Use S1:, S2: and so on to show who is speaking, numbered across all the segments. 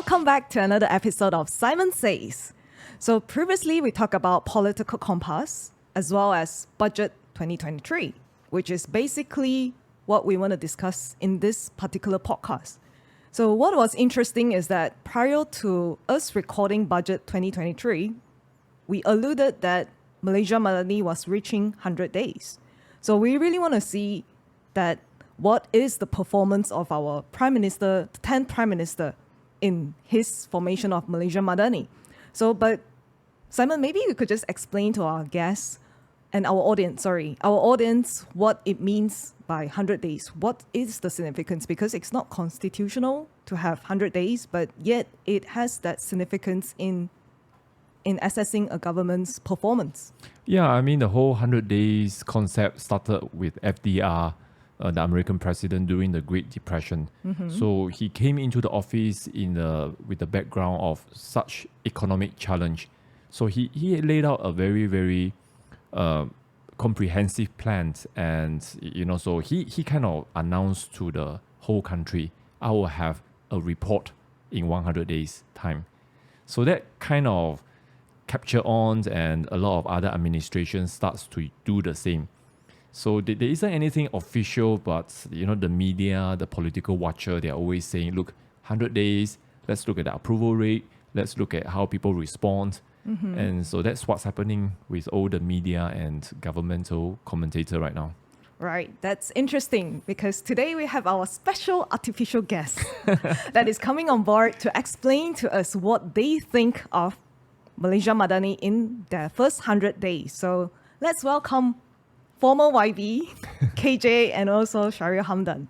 S1: Welcome back to another episode of Simon Says. So previously we talked about political compass as well as budget 2023, which is basically what we want to discuss in this particular podcast. So what was interesting is that prior to us recording budget 2023, we alluded that Malaysia Madani was reaching 100 days. So we really want to see that what is the performance of our Prime Minister, the 10th Prime Minister, in his formation of Malaysia Madani. So, but Simon, maybe you could just explain to our guests and our audience, what it means by 100 days. What is the significance? Because it's not constitutional to have 100 days, but yet it has that significance in assessing a government's performance.
S2: Yeah, I mean, the whole 100 days concept started with FDR, the American president during the Great Depression. Mm-hmm. So he came into the office with the background of such economic challenge. So he laid out a very, very comprehensive plan. And, so he kind of announced to the whole country, I will have a report in 100 days time. So that kind of capture on, and a lot of other administrations starts to do the same. So there isn't anything official, but the media, the political watcher, they're always saying, look, 100 days, let's look at the approval rate, let's look at how people respond. Mm-hmm. And so that's what's happening with all the media and governmental commentator right now.
S1: Right, that's interesting because today we have our special artificial guest that is coming on board to explain to us what they think of Malaysia Madani in their first 100 days. So let's welcome former YB, KJ, and also Shahril Hamdan.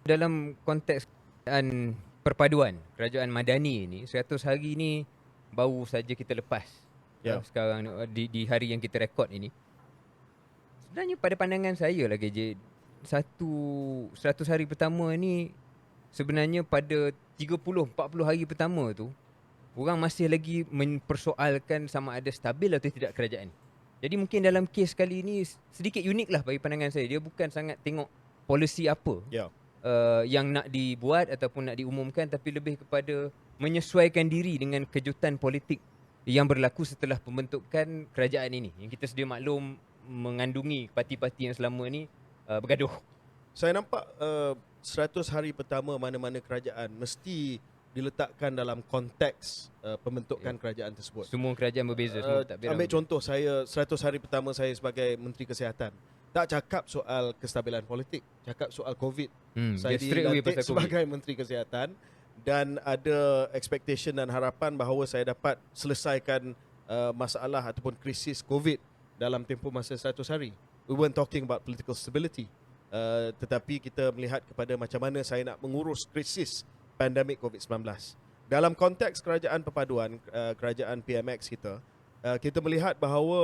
S3: Dalam konteks perpaduan kerajaan Madani ni, 100 hari ni baru saja kita lepas. Sekarang di hari yang kita rekod ini. Sebenarnya pada pandangan saya lah KJ, 100 hari pertama ni sebenarnya pada 30-40 hari pertama tu, orang masih lagi mempersoalkan sama ada stabil atau tidak kerajaan. Jadi mungkin dalam kes kali ini sedikit unik lah bagi pandangan saya. Dia bukan sangat tengok polisi apa yang nak dibuat ataupun nak diumumkan, tapi lebih kepada menyesuaikan diri dengan kejutan politik yang berlaku setelah pembentukan kerajaan ini. Yang kita sedia maklum mengandungi parti-parti yang selama ni bergaduh.
S4: Saya nampak 100 hari pertama mana-mana kerajaan mesti diletakkan dalam konteks pembentukan kerajaan tersebut.
S3: Semua kerajaan berbeza.
S4: Ambil contoh saya, 100 hari pertama saya sebagai Menteri Kesihatan, tak cakap soal kestabilan politik, cakap soal COVID. Saya dilantik sebagai Menteri Kesihatan dan ada expectation dan harapan bahawa saya dapat selesaikan masalah ataupun krisis COVID dalam tempoh masa 100 hari. We weren't talking about political stability, tetapi kita melihat kepada macam mana saya nak mengurus krisis pandemik COVID-19. Dalam konteks kerajaan perpaduan, kerajaan PMX kita melihat bahawa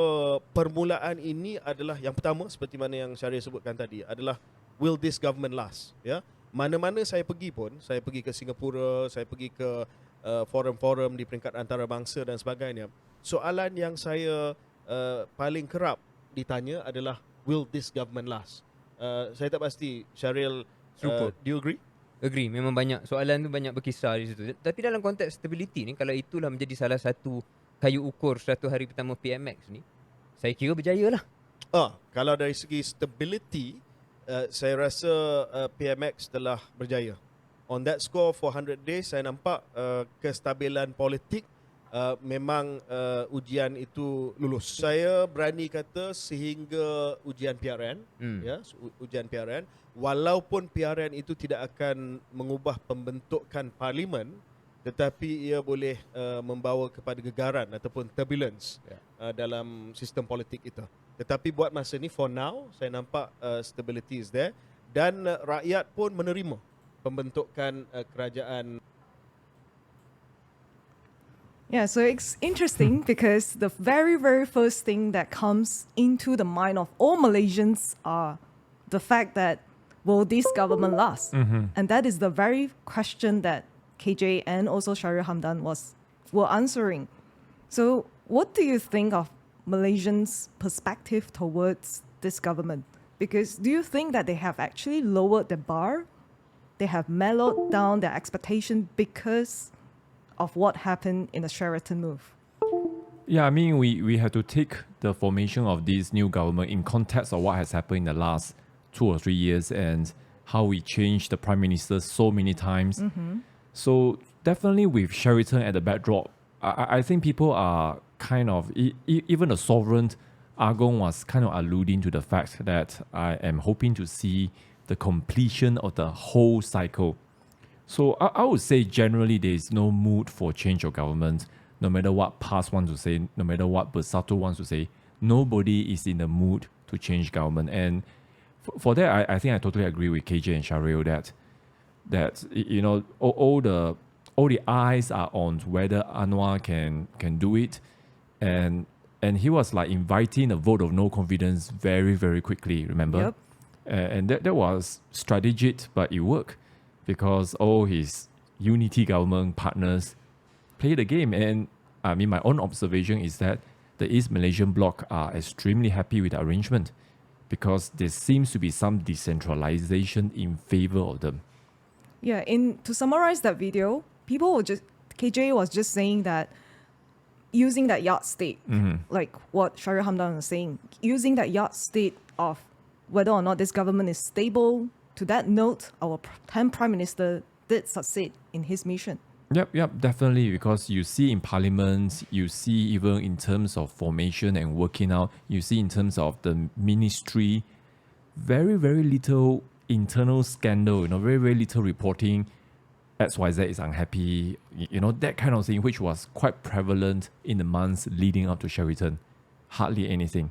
S4: permulaan ini adalah yang pertama, seperti mana yang Shahril sebutkan tadi, adalah will this government last? Ya, mana-mana saya pergi pun, saya pergi ke Singapura, saya pergi ke forum-forum di peringkat antarabangsa dan sebagainya, soalan yang saya paling kerap ditanya adalah will this government last? Saya tak pasti, Shahril, do you agree?
S3: Agree, memang banyak soalan tu, banyak berkisar di situ. Tapi dalam konteks stability ni, kalau itulah menjadi salah satu kayu ukur 100 hari pertama PMX ni, saya kira berjaya lah.
S4: Kalau dari segi stability, saya rasa PMX telah berjaya. On that score for 100 days, saya nampak kestabilan politik memang ujian itu lulus. Saya berani kata sehingga ujian PRN, ujian PRN, walaupun PRN itu tidak akan mengubah pembentukan parlimen, tetapi ia boleh membawa kepada gegaran ataupun turbulence dalam sistem politik itu. Tetapi buat masa ni, for now, saya nampak stability is there, dan rakyat pun menerima pembentukan kerajaan.
S1: Yeah, so it's interesting because the very, very first thing that comes into the mind of all Malaysians are the fact that will this government last? Mm-hmm. And that is the very question that KJ and also Shahril Hamdan were answering. So what do you think of Malaysians' perspective towards this government? Because do you think that they have actually lowered the bar they have mellowed down their expectation because of what happened in the Sheraton move?
S2: Yeah, I mean, we have to take the formation of this new government in context of what has happened in the last 2 or 3 years and how we changed the prime minister so many times. So definitely with Sheraton at the backdrop, I think people are kind of, even the sovereign Argon was kind of alluding to the fact that I am hoping to see the completion of the whole cycle. So I would say generally there is no mood for change of government, no matter what PAS wants to say, no matter what Bersatu wants to say. Nobody is in the mood to change government. And for that, I think I totally agree with KJ and Shahril that you know, all the eyes are on whether Anwar can do it. And he was like inviting a vote of no confidence very, very quickly, remember?
S1: Yep.
S2: And that was strategic, but it worked because all his unity government partners play the game. And I mean, my own observation is that the East Malaysian bloc are extremely happy with the arrangement because there seems to be some decentralization in favor of them.
S1: Yeah, to summarize that video, KJ was just saying that using that yardstick, like what Shahril Hamdan was saying, using that yardstick of whether or not this government is stable, to that note, our 10th Prime Minister did succeed in his mission.
S2: Yep, definitely. Because you see in Parliament, you see even in terms of formation and working out, you see in terms of the ministry, very, very little internal scandal, very, very little reporting. XYZ is unhappy, that kind of thing, which was quite prevalent in the months leading up to Sheraton. Hardly anything.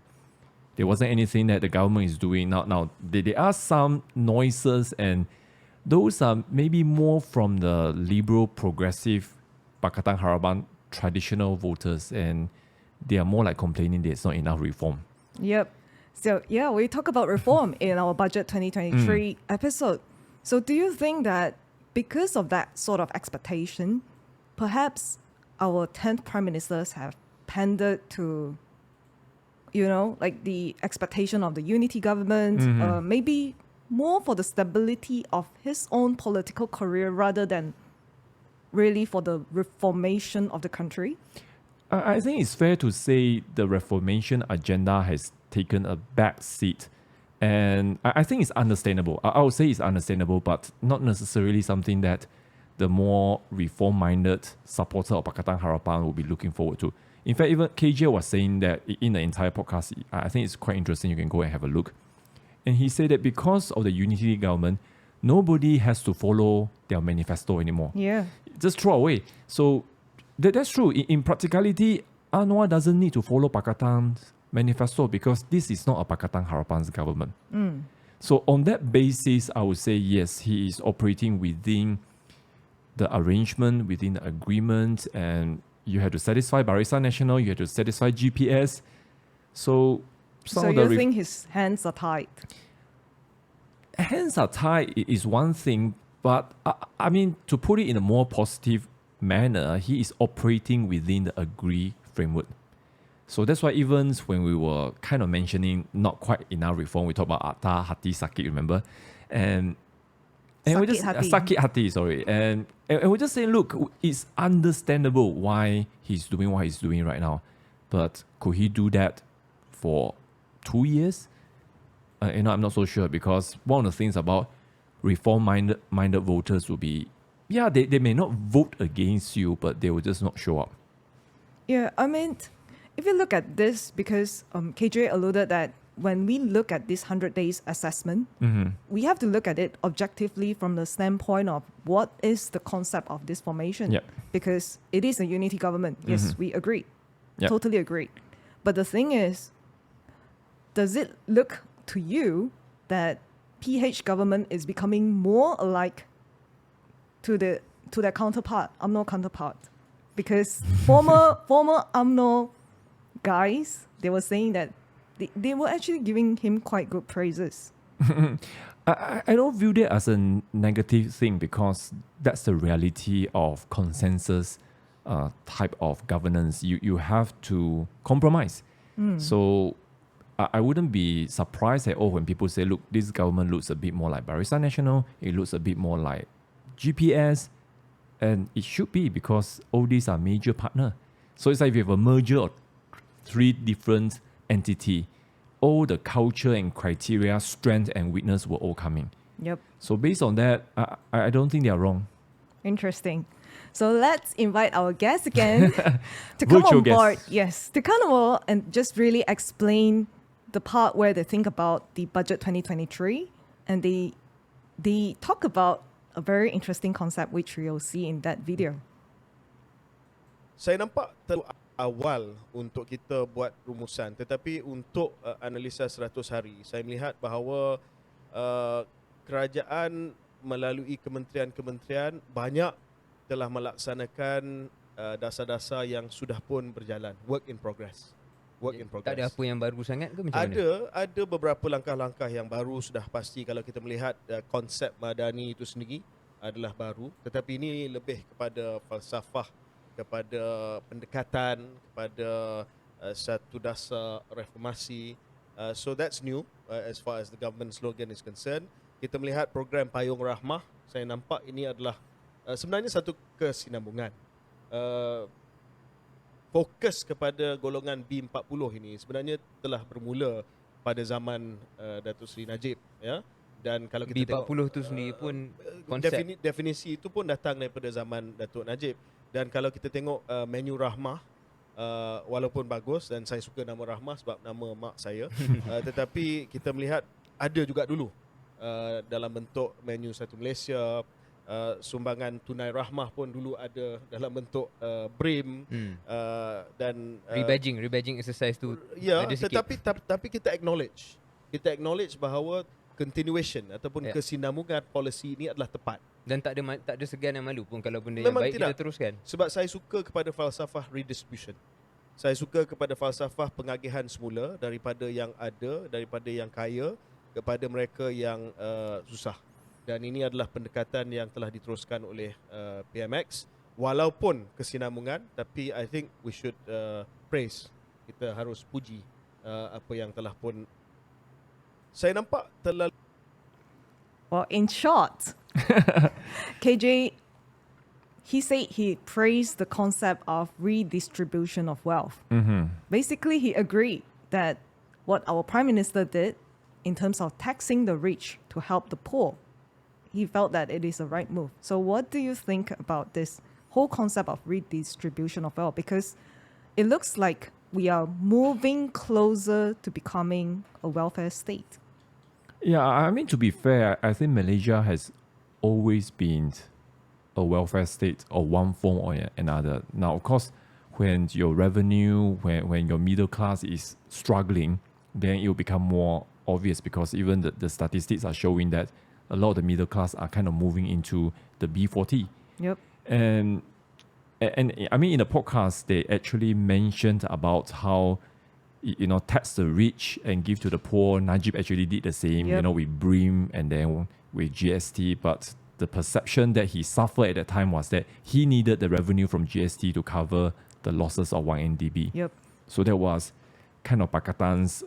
S2: There wasn't anything that the government is doing. Now there are some noises, and those are maybe more from the liberal, progressive Pakatan Harapan traditional voters, and they are more like complaining there's not enough reform.
S1: Yep. So yeah, we talk about reform in our Budget 2023 episode. So do you think that because of that sort of expectation, perhaps our 10th Prime Ministers have pandered to, like the expectation of the unity government, maybe more for the stability of his own political career rather than really for the reformation of the country?
S2: I think it's fair to say the reformation agenda has taken a back seat. And I think it's understandable. I would say it's understandable, but not necessarily something that the more reform-minded supporter of Pakatan Harapan will be looking forward to. In fact, even KJ was saying that in the entire podcast, I think it's quite interesting. You can go and have a look. And he said that because of the unity government, nobody has to follow their manifesto anymore.
S1: Yeah.
S2: Just throw away. So that's true. In practicality, Anwar doesn't need to follow Pakatan's manifesto because this is not a Pakatan Harapan's government. So on that basis, I would say yes, he is operating within the arrangement, within the agreement, and you have to satisfy Barisan Nasional, you have to satisfy GPS. So
S1: you think his hands are tied?
S2: Hands are tied is one thing, but I mean, to put it in a more positive manner, he is operating within the agree framework. So that's why even when we were kind of mentioning not quite enough reform, we talked about Atta, Hati, Sakit, remember? And we just Sakit Hati, sorry. And we're just saying, look, it's understandable why he's doing what he's doing right now. But could he do that for 2 years? I'm not so sure, because one of the things about reform-minded voters will be, they may not vote against you, but they will just not show up.
S1: Yeah, I mean, if you look at this, because KJ alluded that when we look at this 100 days assessment, we have to look at it objectively from the standpoint of what is the concept of this formation.
S2: Yep.
S1: Because it is a unity government. Yes, we agree.
S2: Yep.
S1: Totally agree. But the thing is, does it look to you that PH government is becoming more alike to their counterpart, UMNO counterpart? Because former UMNO guys, they were saying that they were actually giving him quite good praises.
S2: I don't view that as a negative thing, because that's the reality of consensus type of governance. You have to compromise. So I wouldn't be surprised at all when people say, look, this government looks a bit more like Barisan Nasional, it looks a bit more like GPS, and it should be because all these are major partner. So it's like if you have a merger of 3 different entity, all the culture and criteria, strength and weakness were all coming.
S1: Yep.
S2: So based on that, I don't think they are wrong.
S1: Interesting. So let's invite our guest again to come
S2: Virtual
S1: on board.
S2: guest.
S1: Yes, to come on board and just really explain the part where they think about the budget 2023, and they talk about a very interesting concept which we'll see in that video.
S4: Saya nampak terlalu awal untuk kita buat rumusan, tetapi untuk analisa 100 hari saya melihat bahawa kerajaan melalui kementerian-kementerian banyak telah melaksanakan dasar-dasar yang sudah pun berjalan, work in progress.
S3: Tak ada apa yang baru sangat ke macam mana?
S4: Ada beberapa langkah-langkah yang baru sudah pasti. Kalau kita melihat konsep Madani itu sendiri adalah baru, tetapi ini lebih kepada falsafah, kepada pendekatan, kepada satu dasar reformasi. So that's new as far as the government slogan is concerned. Kita melihat program Payung Rahmah, saya nampak ini adalah sebenarnya satu kesinambungan. Fokus kepada golongan B40 ini sebenarnya telah bermula pada zaman Datuk Seri Najib, ya. Dan kalau kita
S3: B40
S4: tengok
S3: tu sendiri pun konsep
S4: definisi itu pun datang daripada zaman Datuk Najib. Dan kalau kita tengok menu Rahmah, walaupun bagus dan saya suka nama Rahmah sebab nama mak saya, tetapi kita melihat ada juga dulu dalam bentuk menu Satu Malaysia. Sumbangan tunai rahmah pun dulu ada dalam bentuk BRIM, dan
S3: rebadging exercise tu ada sikit.
S4: Tetapi kita acknowledge bahawa continuation ataupun kesinambungan polisi ini adalah tepat,
S3: dan tak ada segan yang malu pun kalau benda
S4: memang
S3: yang baik
S4: tidak.
S3: kita teruskan.
S4: Sebab saya suka kepada falsafah redistribution. Saya suka kepada falsafah pengagihan semula daripada yang ada, daripada yang kaya kepada mereka yang susah. Dan ini adalah pendekatan yang telah diteruskan oleh PMX. Walaupun kesinambungan, tapi I think we should praise. Kita harus puji apa yang telah pun saya nampak terlalu.
S1: Well, in short, KJ, he said he praised the concept of redistribution of wealth. Basically, he agreed that what our Prime Minister did in terms of taxing the rich to help the poor, he felt that it is a right move. So what do you think about this whole concept of redistribution of wealth? Because it looks like we are moving closer to becoming a welfare state.
S2: Yeah, I mean, to be fair, I think Malaysia has always been a welfare state of one form or another. Now, of course, when your revenue, when your middle class is struggling, then it will become more obvious, because even the statistics are showing that a lot of the middle class are kind of moving into the B40.
S1: Yep.
S2: And I mean, in the podcast, they actually mentioned about how, tax the rich and give to the poor. Najib actually did the same,
S1: Yep.
S2: With BRIM and then with GST. But the perception that he suffered at that time was that he needed the revenue from GST to cover the losses of YNDB.
S1: Yep.
S2: So that was kind of Pakatan's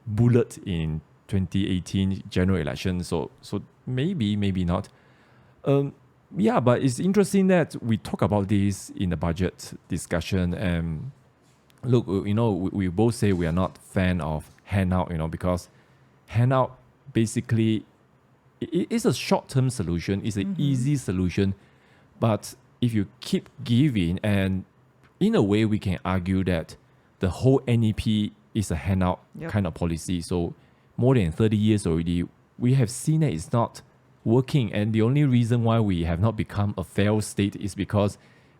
S2: bullet in 2018 general election. So maybe not. Yeah, but it's interesting that we talk about this in the budget discussion. And look, we both say we are not fan of handout, because handout basically it is a short-term solution. It's an easy solution. But if you keep giving, and in a way we can argue that the whole NEP is a handout kind of policy. So more than 30 years already, we have seen that it's not working. And the only reason why we have not become a failed state is because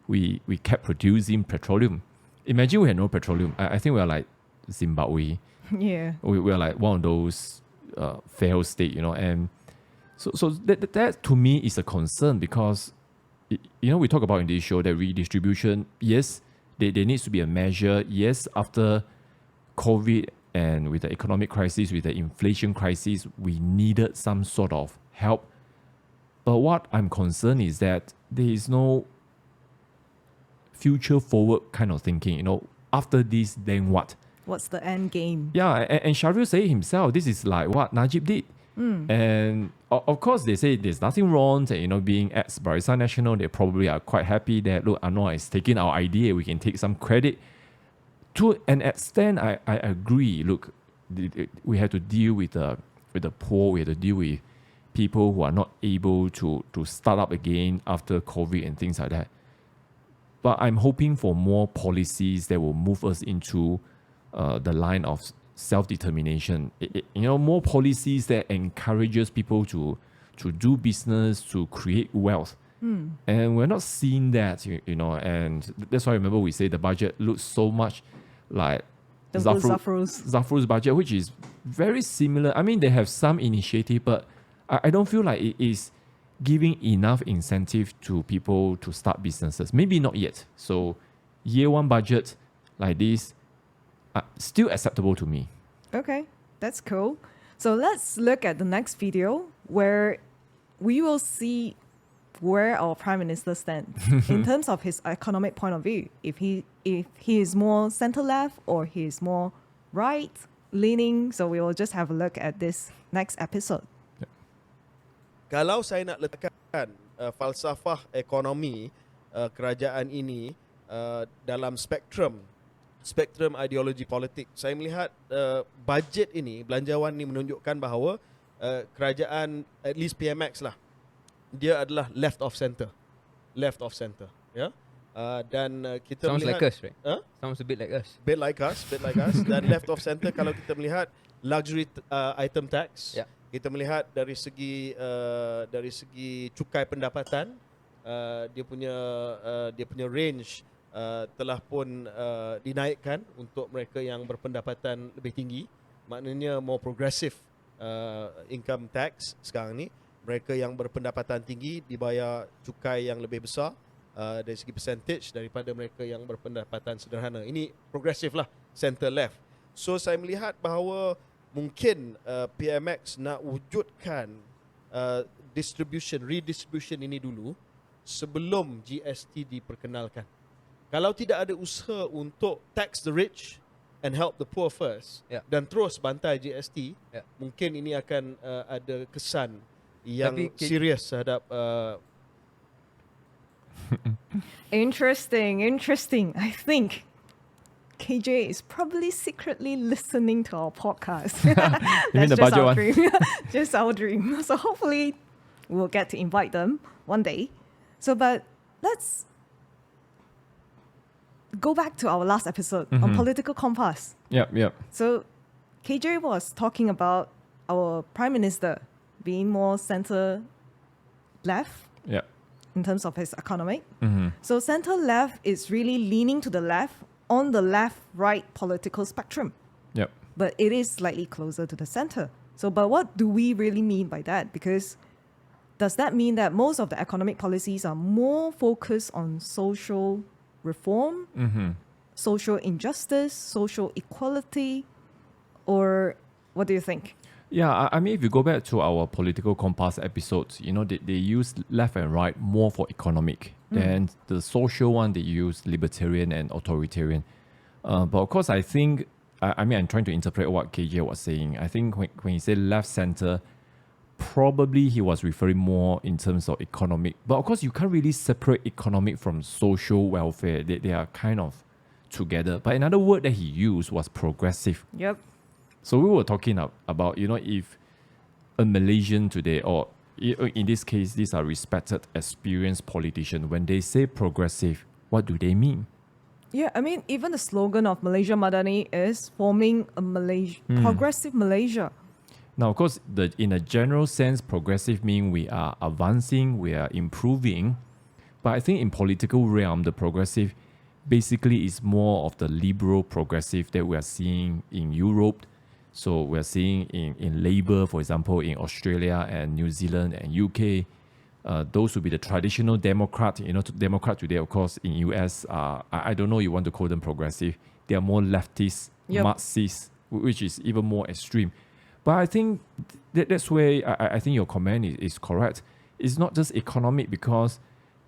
S2: we kept producing petroleum. Imagine we had no petroleum. I think we are like Zimbabwe.
S1: Yeah.
S2: We are like one of those failed state, And so that to me is a concern, because, we talk about in this show that redistribution, yes, there needs to be a measure. Yes, after COVID and with the economic crisis, with the inflation crisis, we needed some sort of help. But what I'm concerned is that there is no future forward kind of thinking. After this, then what?
S1: What's the end game?
S2: Yeah, and Shahril said himself, this is like what Najib did. And of course, they say there's nothing wrong, and being ex Barisan Nasional, they probably are quite happy that look, Anwar is taking our idea, we can take some credit. To an extent, I agree. Look, we have to deal with the poor, we have to deal with people who are not able to start up again after COVID and things like that. But I'm hoping for more policies that will move us into the line of self-determination. More policies that encourages people to do business, to create wealth. And we're not seeing that, and that's why I remember we say the budget looks so much like Zafrul's budget, which is very similar. I mean, they have some initiative, but I don't feel like it is giving enough incentive to people to start businesses. Maybe not yet. So year one budget like this, still acceptable to me.
S1: Okay, that's cool. So let's look at the next video where we will see where our Prime Minister stands in terms of his economic point of view. If he is more centre-left or he is more right-leaning. So we will just have a look at this next episode.
S4: Kalau saya nak letakkan falsafah ekonomi kerajaan ini dalam spektrum ideologi politik, saya melihat bajet ini, belanjawan ini menunjukkan bahawa kerajaan, at least PMX lah, dia adalah left of center, ya. Dan kita
S3: sounds
S4: melihat
S3: like us, right? Sounds a bit like us.
S4: Bit like us. Dan left of center kalau kita melihat luxury item tax, kita melihat dari segi cukai pendapatan, dia punya range telah pun dinaikkan untuk mereka yang berpendapatan lebih tinggi. Maknanya more progressive income tax sekarang ni. Mereka yang berpendapatan tinggi dibayar cukai yang lebih besar dari segi percentage daripada mereka yang berpendapatan sederhana. Ini progresif lah, center left. So saya melihat bahawa mungkin PMX nak wujudkan redistribution ini dulu sebelum GST diperkenalkan. Kalau tidak ada usaha untuk tax the rich and help the poor first, dan terus bantai GST, mungkin ini akan ada kesan yang serius terhadap
S1: Interesting. I think KJ is probably secretly listening to our podcast.
S2: You mean the budget one?
S1: Dream. Just our dream. So hopefully we'll get to invite them one day. So, but let's go back to our last episode on political compass.
S2: Yep.
S1: So KJ was talking about our Prime Minister being more center left in terms of his economic. So center left is really leaning to the left on the left-right political spectrum. But it is slightly closer to the center. So, but what do we really mean by that? Because does that mean that most of the economic policies are more focused on social reform, social injustice, social equality, or what do you think?
S2: Yeah, I mean, if you go back to our political compass episodes, they use left and right more for economic. Then the social one, they use libertarian and authoritarian. But of course, I think, I'm trying to interpret what KJ was saying. I think when he said left center, probably he was referring more in terms of economic. But of course, you can't really separate economic from social welfare. They are kind of together. But another word that he used was progressive.
S1: Yep.
S2: So we were talking about, if a Malaysian today, or in this case, these are respected, experienced politicians, when they say progressive, what do they mean?
S1: Yeah, I mean, even the slogan of Malaysia Madani is forming a progressive Malaysia.
S2: Now, of course, in a general sense, progressive means we are advancing, we are improving. But I think in political realm, the progressive basically is more of the liberal progressive that we are seeing in Europe. So we're seeing in Labour, for example, in Australia and New Zealand and UK. Those would be the traditional Democrat. Democrat today, of course, in US, I don't know you want to call them progressive. They are more leftist, Marxist, which is even more extreme. But I think that's where I think your comment is correct. It's not just economic, because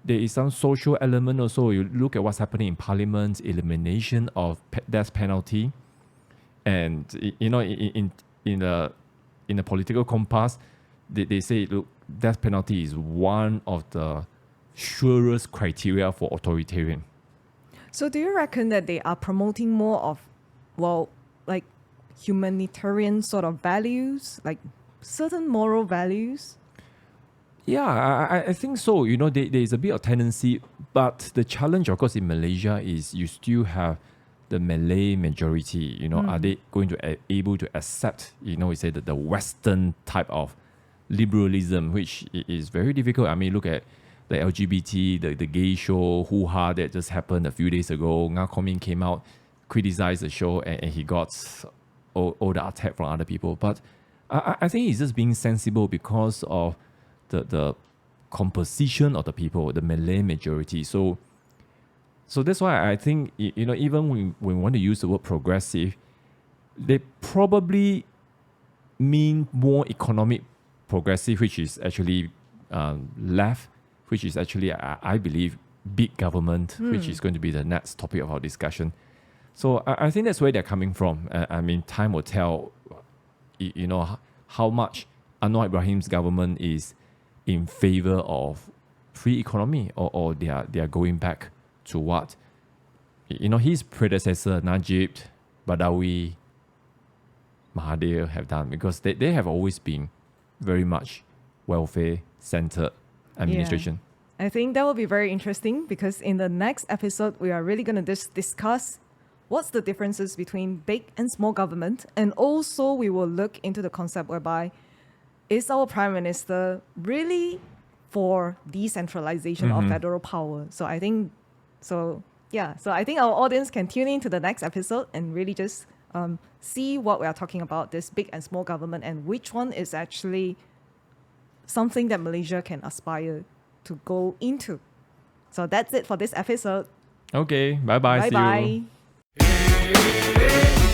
S2: there is some social element also. You look at what's happening in Parliament, elimination of death penalty. And you know, in the political compass, they say, look, death penalty is one of the surest criteria for authoritarian.
S1: So do you reckon that they are promoting more of, well, like humanitarian sort of values, like certain moral values?
S2: Yeah, I think so. You know, there is a bit of tendency, but the challenge, of course, in Malaysia is you still have the Malay majority. You know, are they going to able to accept, you know, we say that the Western type of liberalism, which is very difficult. I mean, look at the LGBT, the gay show, hoo-ha that just happened a few days ago. Nga Komin came out, criticized the show, and he got all the attack from other people. But I think he's just being sensible because of the composition of the people, the Malay majority. So that's why I think, you know, even when we want to use the word progressive, they probably mean more economic progressive, which is actually left, which is actually, I believe, big government, which is going to be the next topic of our discussion. So I think that's where they're coming from. I mean, time will tell, you know, how much Anwar Ibrahim's government is in favor of free economy, or they are going back to what, you know, his predecessor Najib, Badawi, Mahathir have done, because they have always been very much welfare-centered administration.
S1: Yeah. I think that will be very interesting, because in the next episode, we are really going to discuss what's the differences between big and small government. And also we will look into the concept whereby, is our Prime Minister really for decentralization of federal power? So I think our audience can tune in to the next episode and really just see what we are talking about, this big and small government, and which one is actually something that Malaysia can aspire to go into. So that's it for this episode.
S2: Okay, bye-bye.
S1: Bye-bye.
S2: See you.